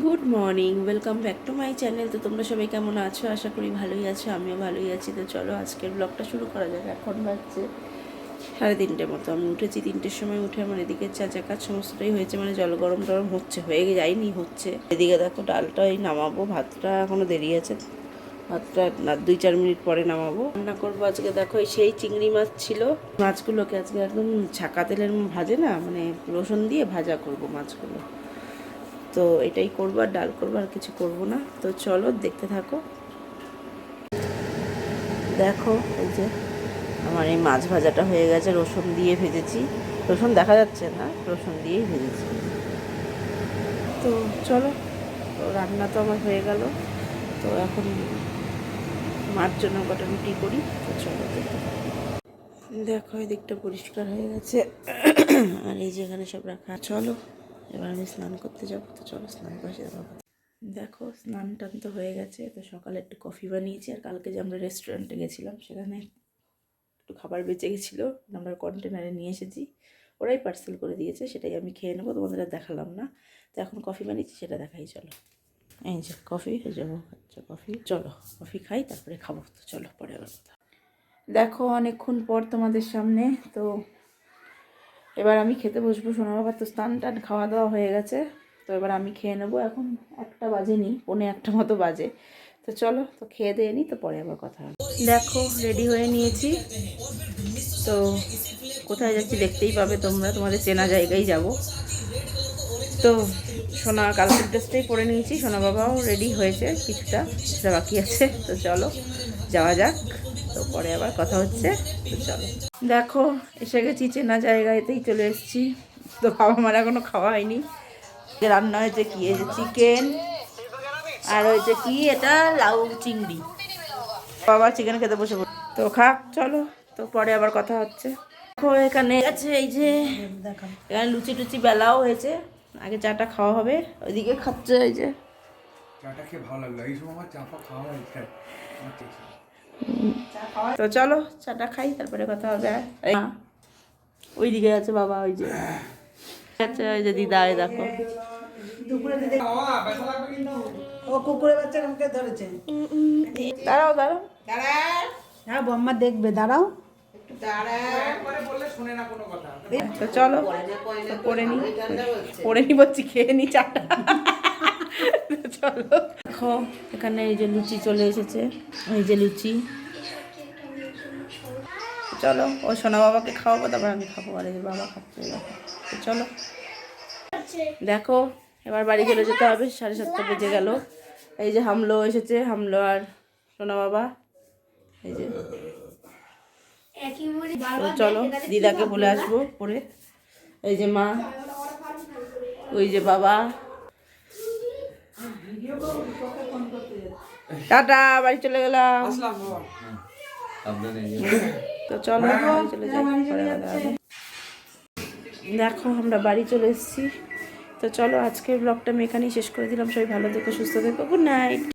Good morning, welcome back to my channel. তো তোমরা সবাই কেমন আছো? আশা করি ভালোই আছো, আমিও ভালোই আছি। তো চলো আজকের ব্লগটা শুরু করা যাক। এখন বাজছে 3:30 মতো। আমি উঠেছি 3টের সময়। উঠে আমার এদিকে চাচা কাজ সমস্তটাই হয়েছে, মানে জল গরম টরম হচ্ছে, হয়ে যায়নি, হচ্ছে। এদিকে দেখো ডালটা এই নামাবো, ভাতটা এখনও দেরি আছে, ভাতটা 2-4 মিনিট পরে নামাবো। রান্না করবো আজকে। দেখো সেই চিংড়ি মাছ ছিল, মাছগুলোকে আজকে একদম ছাকা তেলের ভাজে না, মানে রসুন দিয়ে ভাজা করব মাছগুলো। তো এটাই করবো, আর ডাল করবো, আর কিছু করব না। তো চলো দেখতে থাকো। দেখো এই যে আমার এই মাছ ভাজাটা হয়ে গেছে, রসুন দিয়ে ভেজেছি। রসুন দেখা যাচ্ছে না, রসুন দিয়েই ভেজেছি। তো চলো, তো রান্না তো আমার হয়ে গেল। তো এখন মার জন্য কটা রুটি করি। তো চলো দেখতে থাকো। দেখো এই দিকটা পরিষ্কার হয়ে গেছে, আর এই যে এখানে সব রাখা। চলো এবার আমি স্নান করতে যাবো। তো চলো স্নান করে যাবো। দেখো স্নান টান তো হয়ে গেছে। তো সকালে একটু কফি বানিয়েছি, আর কালকে যে আমরা রেস্টুরেন্টে গেছিলাম সেখানে একটু খাবার বেঁচে গেছিলো, আমরা কন্টেনারে নিয়ে এসেছি। ওরাই পার্সেল করে দিয়েছে, সেটাই আমি খেয়ে নেবো, তোমাদের আর দেখালাম না। তো এখন কফি বানিয়েছি, সেটা দেখাই। চলো এই যে কফি হয়ে যাবো। আচ্ছা কফি, চলো কফি খাই, তারপরে খাবো। তো চলো পরে আবার কথা। দেখো অনেকক্ষণ পর তোমাদের সামনে। তো এবার আমি খেতে বসবো। শোনো বাবা, তো স্নান টান খাওয়া দাওয়া হয়ে গেছে। তো এবার আমি খেয়ে নেবো। এখন 1টা বাজেনি, 1:45 মতো বাজে। তো চলো, তো খেয়ে দিয়ে নিই, তো পরে আবার কথা হবে। দেখো রেডি হয়ে নিয়েছি। তো কোথায় যাচ্ছি দেখতেই পাবে তোমরা, তোমাদের চেনা জায়গায় যাব। তো সোনা কালকের ড্রেসটাই পরে নিয়েছি, সোনা বাবাও রেডি হয়েছে, কিছুটা সেটা বাকি আছে। তো চলো যাওয়া যাক, তো পরে আবার কথা হচ্ছে। তো চলো। দেখো এসে গেছি চেনা জায়গাতেই, চলে এসেছি। তো বাবা আমার এখনো খাওয়া হয়নি। রান্না হয়েছে কি, এই যে চিকেন, আর হয়েছে কি এটা লাউ চিংড়ি। বাবা চিকেন খেতে বসে পড়ে। তো খাক, চলো, তো পরে আবার কথা হচ্ছে। দেখো এখানে আছে এই যে, এখানে লুচি টুচি বেলাও হয়েছে। আগে চাটা খাওয়া হবে, ওইদিকে খাচ্ছে। এই যে চাটা খেয়ে ভালো লাগলো, এই সময় আমার চা খাওয়া হয়েছে। তো চলো চাটা খাই, তারপরে কথা হবে। ওইদিকে আছে বাবা, ওই যে আচ্ছা, ওই যে দিদা, এই দেখো দাঁড়াও দাঁড়াও, হ্যাঁ বম্মা দেখবে, দাঁড়াও। তো চলো পরে নি বলছি, খেয়ে নি চাটা। চলো দেখো এখানে এই যে লুচি চলে এসেছে, এই যে লুচি। চলো ও সোনা বাবাকে খাওয়াবো, তারপর আমি খাবো। আর এই যে বাবা খাচ্ছে, তো চলো। দেখো এবার বাড়ি চলে যেতে হবে, 7:30 বেজে গেল। এই যে হামলো এসেছে, হামলো আর সোনা বাবা, এই যে। তো চলো দিদাকে বলে আসবো পরে। এই যে মা, ওই যে বাবা। টাটা, বাড়ি চলে গেলাম। তো চলো বাড়ি চলে যাই, পরে কথা হবে। দেখো আমরা বাড়ি চলে এসেছি। তো চলো আজকের ব্লগটা আমি এখানেই শেষ করে দিলাম। সবাই ভালো থেকো, সুস্থ থেকো, গুড নাইট।